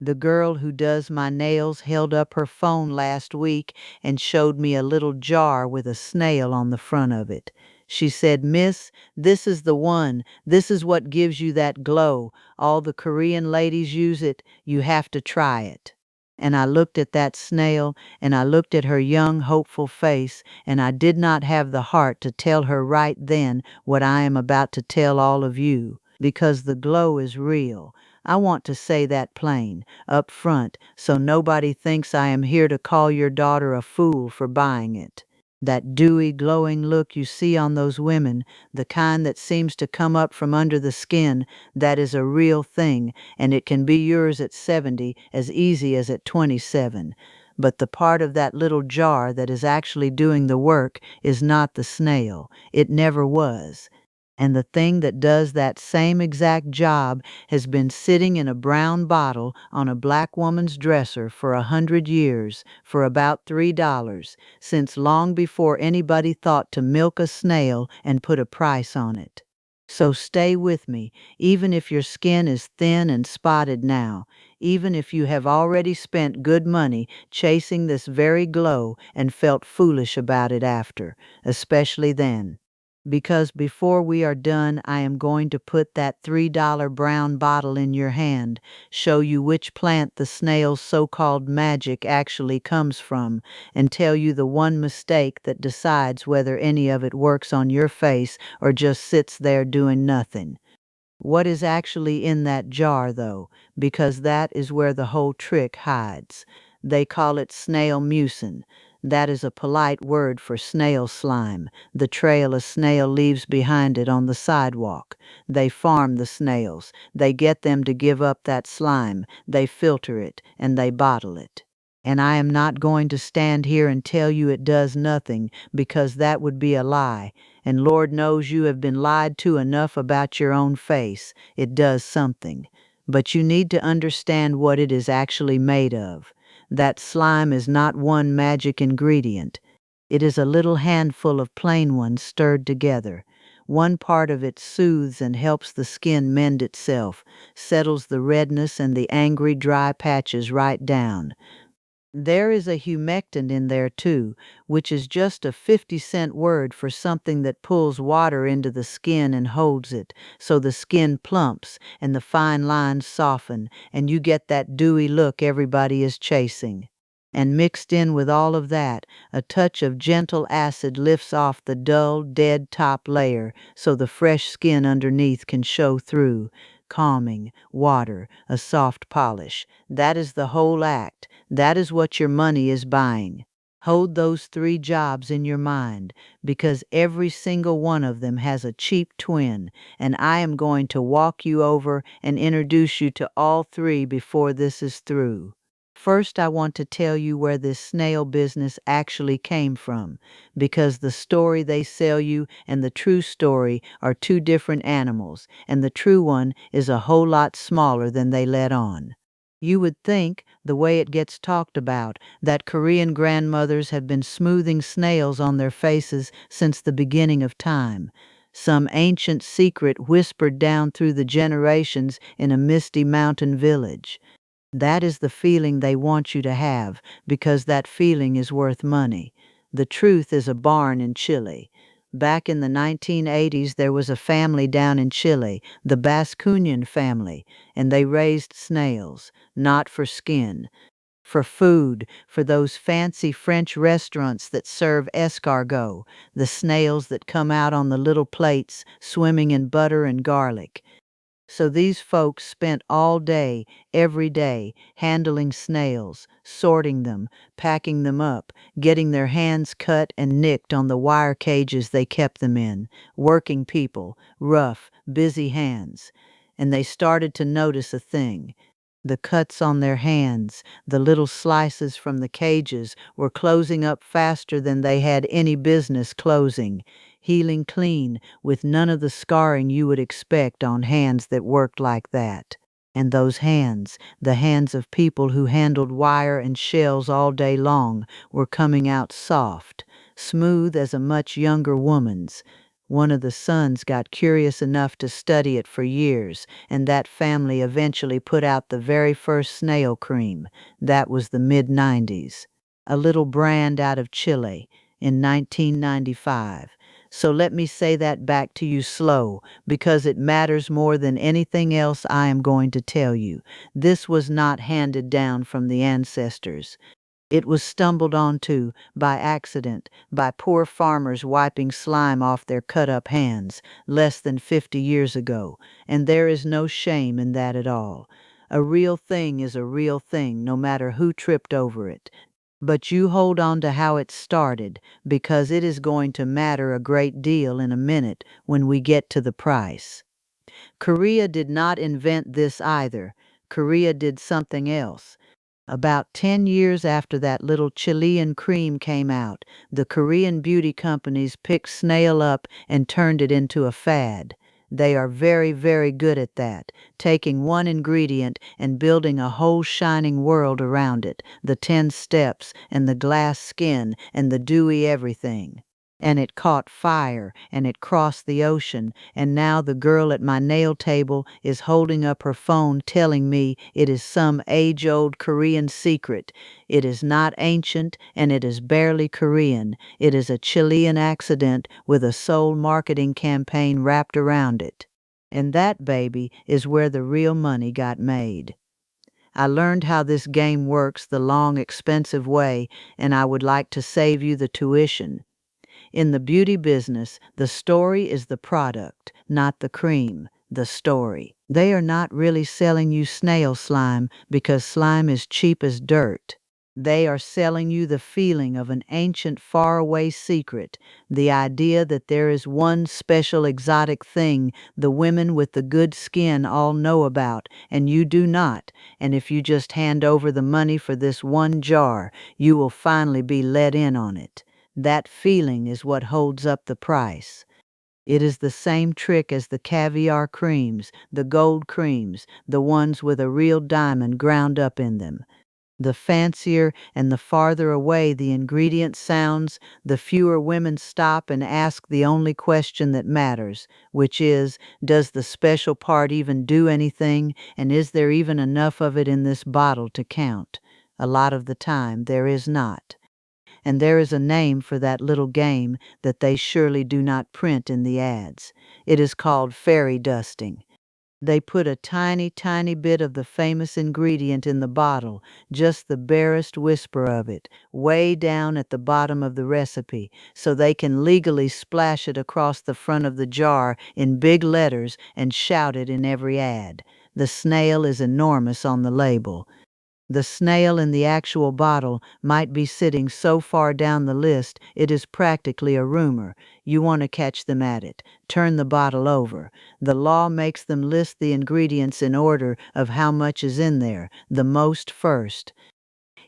The girl who does my nails held up her phone last week and showed me a little jar with a snail on the front of it. She said, "Miss, this is the one. This is what gives you that glow. All the Korean ladies use it. You have to try it." And I looked at that snail, and I looked at her young, hopeful face, and I did not have the heart to tell her right then what I am about to tell all of you, because the glow is real. I want to say that plain, up front, so nobody thinks I am here to call your daughter a fool for buying it. That dewy, glowing look you see on those women, the kind that seems to come up from under the skin, that is a real thing, and it can be yours at 70 as easy as at 27. But the part of that little jar that is actually doing the work is not the snail. It never was. And the thing that does that same exact job has been sitting in a brown bottle on a black woman's dresser for 100 years for about $3, since long before anybody thought to milk a snail and put a price on it. So stay with me, even if your skin is thin and spotted now, even if you have already spent good money chasing this very glow and felt foolish about it after, especially then. Because before we are done, I am going to put that $3 brown bottle in your hand, show you which plant the snail's so-called magic actually comes from, and tell you the one mistake that decides whether any of it works on your face or just sits there doing nothing. What is actually in that jar, though, because that is where the whole trick hides. They call it snail mucin. That is a polite word for snail slime, the trail a snail leaves behind it on the sidewalk. They farm the snails. They get them to give up that slime. They filter it, and they bottle it. And I am not going to stand here and tell you it does nothing, because that would be a lie. And Lord knows you have been lied to enough about your own face. It does something. But you need to understand what it is actually made of. That slime is not one magic ingredient. It is a little handful of plain ones stirred together. One part of it soothes and helps the skin mend itself, settles the redness and the angry dry patches right down. There is a humectant in there too, which is just a 50-cent word for something that pulls water into the skin and holds it, so the skin plumps and the fine lines soften, and you get that dewy look everybody is chasing. And mixed in with all of that, a touch of gentle acid lifts off the dull, dead top layer so the fresh skin underneath can show through. Calming, water, a soft polish. That is the whole act. That is what your money is buying. Hold those 3 jobs in your mind, because every single one of them has a cheap twin, and I am going to walk you over and introduce you to all 3 before this is through. First, I want to tell you where this snail business actually came from, because the story they sell you and the true story are 2 different animals, and the true one is a whole lot smaller than they let on. You would think, the way it gets talked about, that Korean grandmothers have been smoothing snails on their faces since the beginning of time. Some ancient secret whispered down through the generations in a misty mountain village. That is the feeling they want you to have, because that feeling is worth money. The truth is a barn in Chile. Back in the 1980s, there was a family down in Chile, the Bascunian family, and they raised snails, not for skin, for food, for those fancy French restaurants that serve escargot, the snails that come out on the little plates, swimming in butter and garlic. So these folks spent all day, every day, handling snails, sorting them, packing them up, getting their hands cut and nicked on the wire cages they kept them in, working people, rough, busy hands. And they started to notice a thing. The cuts on their hands, the little slices from the cages, were closing up faster than they had any business closing, healing clean, with none of the scarring you would expect on hands that worked like that. And those hands, the hands of people who handled wire and shells all day long, were coming out soft, smooth as a much younger woman's. One of the sons got curious enough to study it for years, and that family eventually put out the very first snail cream. That was the mid-90s. A little brand out of Chile in 1995. So let me say that back to you slow, because it matters more than anything else I am going to tell you. This was not handed down from the ancestors. It was stumbled onto by accident by poor farmers wiping slime off their cut-up hands less than 50 years ago, and there is no shame in that at all. A real thing is a real thing, no matter who tripped over it. But you hold on to how it started, because it is going to matter a great deal in a minute when we get to the price. Korea did not invent this either. Korea did something else. About 10 years after that little Chilean cream came out, the Korean beauty companies picked Snail up and turned it into a fad. They are very, very good at that, taking one ingredient and building a whole shining world around it, the 10 steps and the glass skin and the dewy everything. And it caught fire, and it crossed the ocean, and now the girl at my nail table is holding up her phone telling me it is some age-old Korean secret. It is not ancient, and it is barely Korean. It is a Chilean accident with a sole marketing campaign wrapped around it. And that, baby, is where the real money got made. I learned how this game works the long, expensive way, and I would like to save you the tuition. In the beauty business, the story is the product, not the cream, the story. They are not really selling you snail slime because slime is cheap as dirt. They are selling you the feeling of an ancient faraway secret, the idea that there is one special exotic thing the women with the good skin all know about and you do not, and if you just hand over the money for this one jar, you will finally be let in on it. That feeling is what holds up the price. It is the same trick as the caviar creams, the gold creams, the ones with a real diamond ground up in them. The fancier and the farther away the ingredient sounds, the fewer women stop and ask the only question that matters, which is, does the special part even do anything, and is there even enough of it in this bottle to count? A lot of the time there is not. And there is a name for that little game that they surely do not print in the ads. It is called fairy dusting. They put a tiny, tiny bit of the famous ingredient in the bottle, just the barest whisper of it, way down at the bottom of the recipe, so they can legally splash it across the front of the jar in big letters and shout it in every ad. The snail is enormous on the label. The snail in the actual bottle might be sitting so far down the list it is practically a rumor. You want to catch them at it. Turn the bottle over. The law makes them list the ingredients in order of how much is in there, the most first.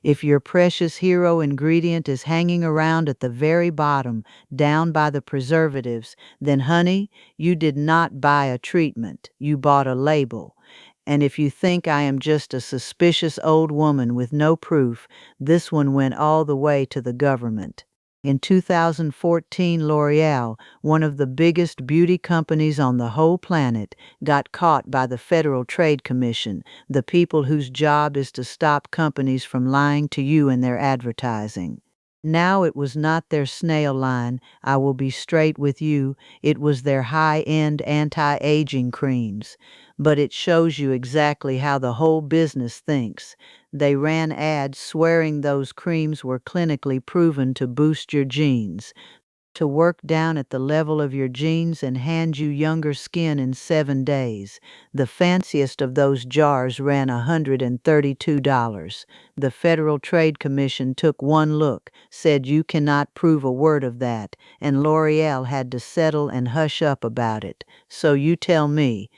If your precious hero ingredient is hanging around at the very bottom, down by the preservatives, then honey, you did not buy a treatment. You bought a label. And if you think I am just a suspicious old woman with no proof, this one went all the way to the government. In 2014, L'Oreal, one of the biggest beauty companies on the whole planet, got caught by the Federal Trade Commission, the people whose job is to stop companies from lying to you in their advertising. Now it was not their snail line, I will be straight with you, it was their high-end anti-aging creams. But it shows you exactly how the whole business thinks. They ran ads swearing those creams were clinically proven to boost your genes, to work down at the level of your genes and hand you younger skin in 7 days. The fanciest of those jars ran $132. The Federal Trade Commission took one look, said you cannot prove a word of that, and L'Oreal had to settle and hush up about it. So you tell me,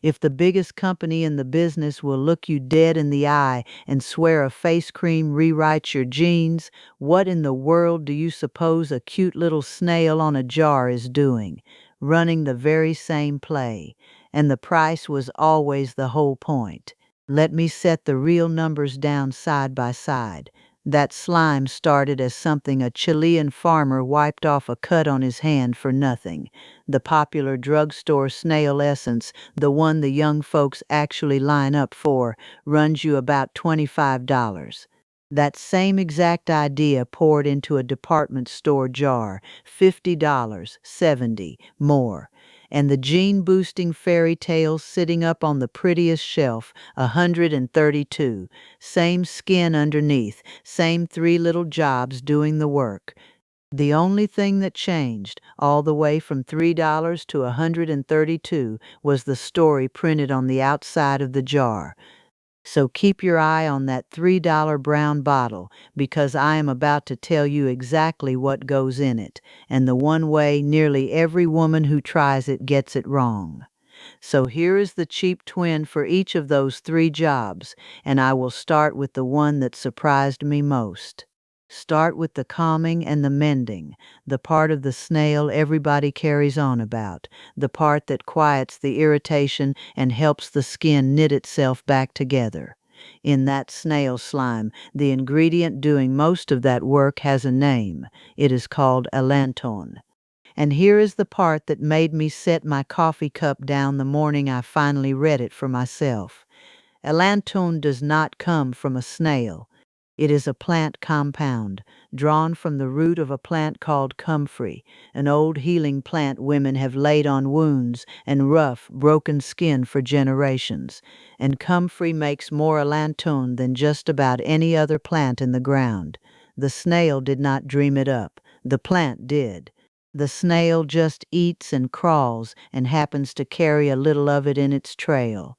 if the biggest company in the business will look you dead in the eye and swear a face cream rewrites your genes, what in the world do you suppose a cute little snail on a jar is doing? Running the very same play. And the price was always the whole point. Let me set the real numbers down side by side. That slime started as something a Chilean farmer wiped off a cut on his hand for nothing. The popular drugstore Snail essence, the one the young folks actually line up for, runs you about $25. That same exact idea poured into a department store jar, $50, 70, more. And the gene-boosting fairy tales sitting up on the prettiest shelf, 132. Same skin underneath, same three little jobs doing the work. The only thing that changed, all the way from $3 to 132, was the story printed on the outside of the jar. So keep your eye on that $3 brown bottle, because I am about to tell you exactly what goes in it, and the one way nearly every woman who tries it gets it wrong. So here is the cheap twin for each of those three jobs, and I will start with the one that surprised me most. Start with the calming and the mending, the part of the snail everybody carries on about, the part that quiets the irritation and helps the skin knit itself back together. In that snail slime, the ingredient doing most of that work has a name. It is called allantoin. And here is the part that made me set my coffee cup down the morning I finally read it for myself. Allantoin does not come from a snail. It is a plant compound, drawn from the root of a plant called comfrey, an old healing plant women have laid on wounds and rough, broken skin for generations. And comfrey makes more allantoin than just about any other plant in the ground. The snail did not dream it up. The plant did. The snail just eats and crawls and happens to carry a little of it in its trail.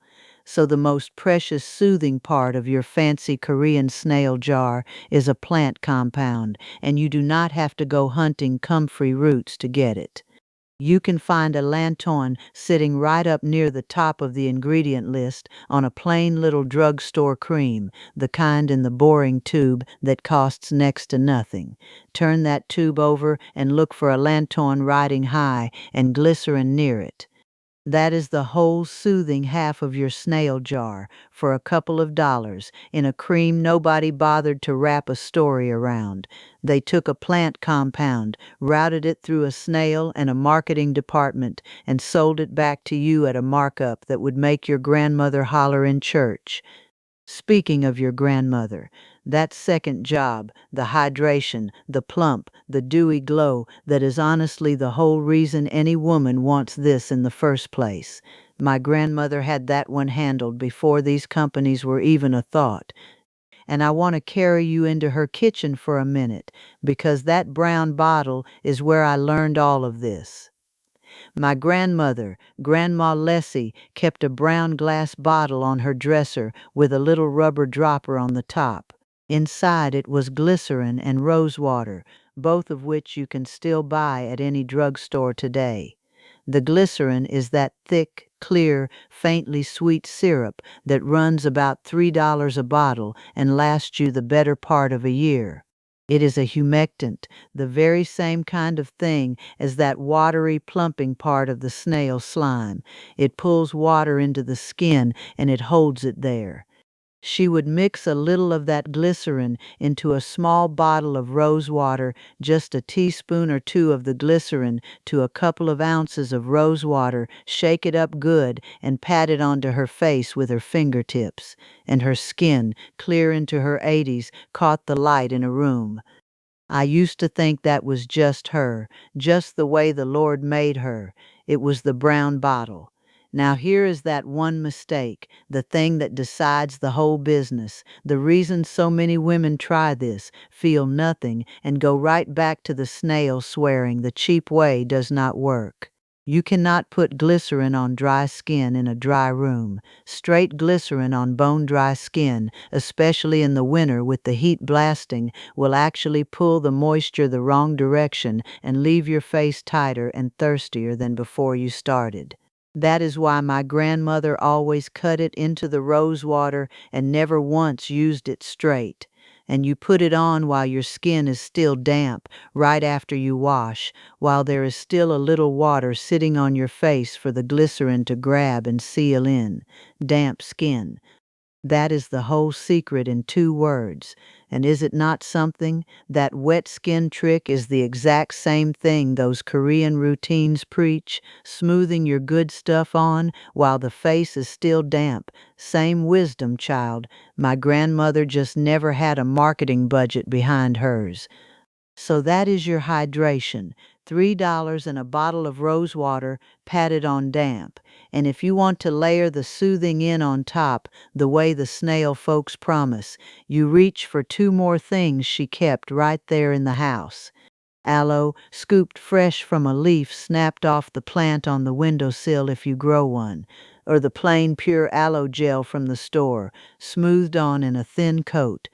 So the most precious soothing part of your fancy Korean snail jar is a plant compound, and you do not have to go hunting comfrey roots to get it. You can find a lantoin sitting right up near the top of the ingredient list on a plain little drugstore cream, the kind in the boring tube that costs next to nothing. Turn that tube over and look for a lantoin riding high and glycerin near it. That is the whole soothing half of your snail jar, for a couple of dollars, in a cream nobody bothered to wrap a story around. They took a plant compound, routed it through a snail and a marketing department, and sold it back to you at a markup that would make your grandmother holler in church. Speaking of your grandmother, that second job, the hydration, the plump, the dewy glow, that is honestly the whole reason any woman wants this in the first place. My grandmother had that one handled before these companies were even a thought. And I want to carry you into her kitchen for a minute, because that brown bottle is where I learned all of this. My grandmother, Grandma Lessie, kept a brown glass bottle on her dresser with a little rubber dropper on the top. Inside it was glycerin and rose water, both of which you can still buy at any drugstore today. The glycerin is that thick, clear, faintly sweet syrup that runs about $3 a bottle and lasts you the better part of a year. It is a humectant, the very same kind of thing as that watery plumping part of the snail slime. It pulls water into the skin and it holds it there. She would mix a little of that glycerin into a small bottle of rose water, just a teaspoon or two of the glycerin to a couple of ounces of rose water, shake it up good, and pat it onto her face with her fingertips. And her skin, clear into her 80s, caught the light in a room. I used to think that was just her, just the way the Lord made her. It was the brown bottle. Now here is that one mistake, the thing that decides the whole business, the reason so many women try this, feel nothing, and go right back to the snail swearing the cheap way does not work. You cannot put glycerin on dry skin in a dry room. Straight glycerin on bone-dry skin, especially in the winter with the heat blasting, will actually pull the moisture the wrong direction and leave your face tighter and thirstier than before you started. That is why my grandmother always cut it into the rose water and never once used it straight. And you put it on while your skin is still damp, right after you wash, while there is still a little water sitting on your face for the glycerin to grab and seal in. Damp skin. That is the whole secret in 2 words. And is it not something? That wet skin trick is the exact same thing those Korean routines preach, smoothing your good stuff on while the face is still damp. Same wisdom, child. My grandmother just never had a marketing budget behind hers. So that is your hydration. $3 and a bottle of rose water patted on damp. And if you want to layer the soothing in on top, the way the snail folks promise, you reach for 2 more things she kept right there in the house. Aloe, scooped fresh from a leaf snapped off the plant on the windowsill if you grow one, or the plain pure aloe gel from the store, smoothed on in a thin coat.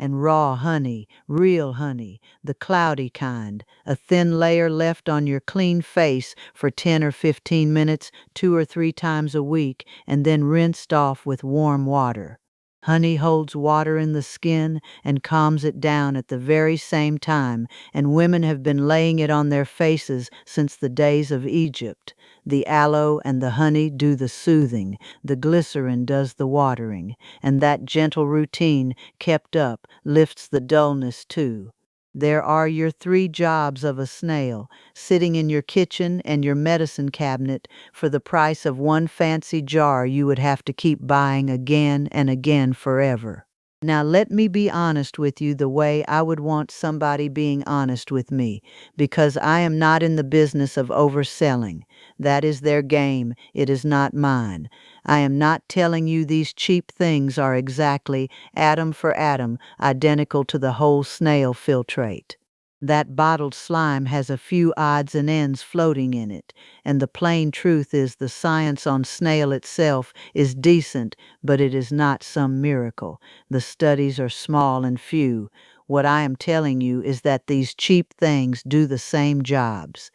And raw honey, real honey, the cloudy kind, a thin layer left on your clean face for 10 or 15 minutes, 2 or 3 times a week, and then rinsed off with warm water. Honey holds water in the skin and calms it down at the very same time, and women have been laying it on their faces since the days of Egypt. The aloe and the honey do the soothing, the glycerin does the watering, and that gentle routine, kept up, lifts the dullness too. There are your 3 jobs of a snail, sitting in your kitchen and your medicine cabinet for the price of one fancy jar you would have to keep buying again and again forever. Now let me be honest with you the way I would want somebody being honest with me, because I am not in the business of overselling. That is their game, it is not mine. I am not telling you these cheap things are exactly, atom for atom, identical to the whole snail filtrate. That bottled slime has a few odds and ends floating in it, and the plain truth is the science on snail itself is decent, but it is not some miracle. The studies are small and few. What I am telling you is that these cheap things do the same jobs.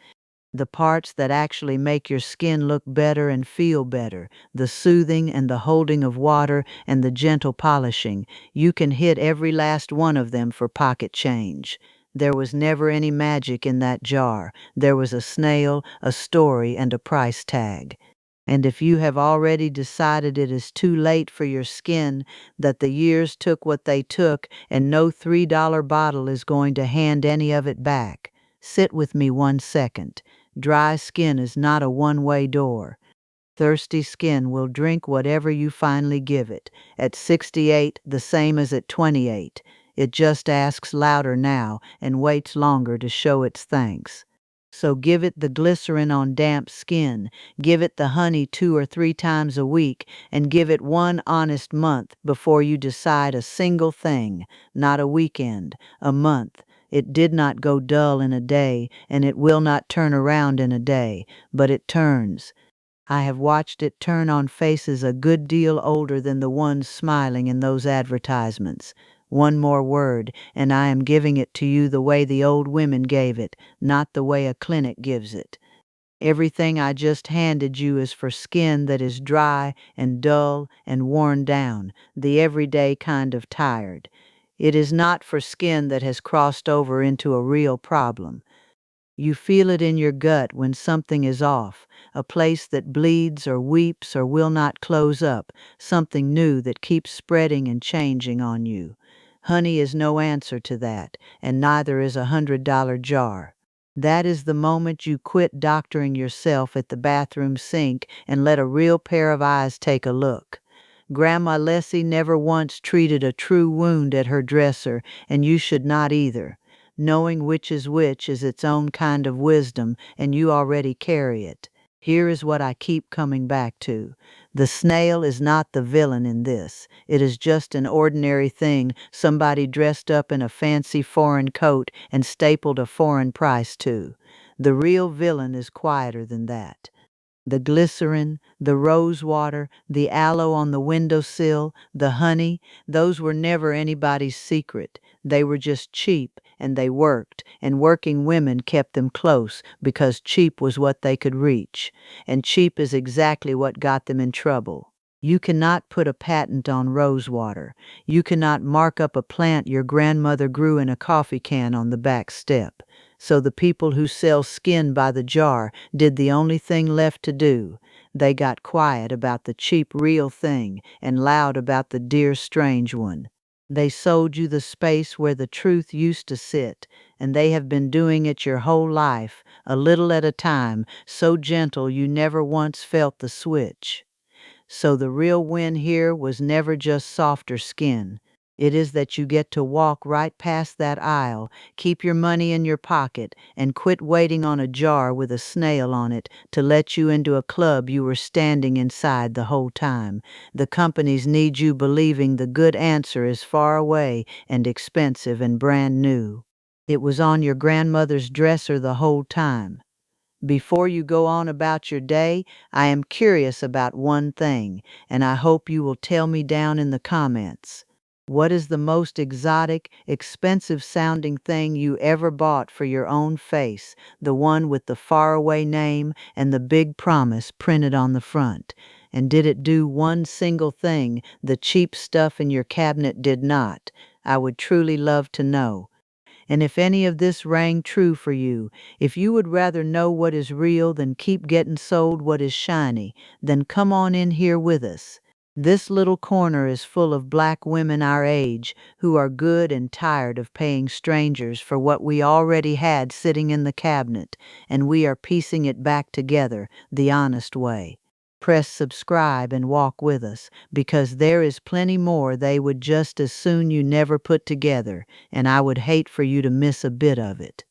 The parts that actually make your skin look better and feel better, the soothing and the holding of water and the gentle polishing, you can hit every last one of them for pocket change. There was never any magic in that jar. There was a snail, a story, and a price tag. And if you have already decided it is too late for your skin, that the years took what they took, and no $3 bottle is going to hand any of it back, sit with me 1 second. Dry skin is not a one-way door. Thirsty skin will drink whatever you finally give it. At 68, the same as at 28. It just asks louder now and waits longer to show its thanks. So give it the glycerin on damp skin, give it the honey 2 or 3 times a week, and give it one honest month before you decide a single thing, not a weekend, a month. It did not go dull in a day, and it will not turn around in a day, but it turns. I have watched it turn on faces a good deal older than the ones smiling in those advertisements. One more word, and I am giving it to you the way the old women gave it, not the way a clinic gives it. Everything I just handed you is for skin that is dry and dull and worn down, the everyday kind of tired. It is not for skin that has crossed over into a real problem. You feel it in your gut when something is off, a place that bleeds or weeps or will not close up, something new that keeps spreading and changing on you. Honey is no answer to that, and neither is $100 jar. That is the moment you quit doctoring yourself at the bathroom sink and let a real pair of eyes take a look. Grandma Leslie never once treated a true wound at her dresser, and you should not either. Knowing which is its own kind of wisdom, and you already carry it. Here is what I keep coming back to. The snail is not the villain in this. It is just an ordinary thing somebody dressed up in a fancy foreign coat and stapled a foreign price to. The real villain is quieter than that. The glycerin, the rose water, the aloe on the windowsill, the honey, those were never anybody's secret. They were just cheap, and they worked, and working women kept them close because cheap was what they could reach, and cheap is exactly what got them in trouble. You cannot put a patent on rose water. You cannot mark up a plant your grandmother grew in a coffee can on the back step. So the people who sell skin by the jar did the only thing left to do. They got quiet about the cheap real thing and loud about the dear strange one. They sold you the space where the truth used to sit, and they have been doing it your whole life, a little at a time, so gentle you never once felt the switch. So the real win here was never just softer skin. It is that you get to walk right past that aisle, keep your money in your pocket, and quit waiting on a jar with a snail on it to let you into a club you were standing inside the whole time. The companies need you believing the good answer is far away and expensive and brand new. It was on your grandmother's dresser the whole time. Before you go on about your day, I am curious about one thing, and I hope you will tell me down in the comments. What is the most exotic, expensive sounding thing you ever bought for your own face, the one with the faraway name and the big promise printed on the front? And did it do one single thing the cheap stuff in your cabinet did not? I would truly love to know. And if any of this rang true for you, if you would rather know what is real than keep getting sold what is shiny, then come on in here with us. This little corner is full of black women our age who are good and tired of paying strangers for what we already had sitting in the cabinet, and we are piecing it back together the honest way. Press subscribe and walk with us, because there is plenty more they would just as soon you never put together, and I would hate for you to miss a bit of it.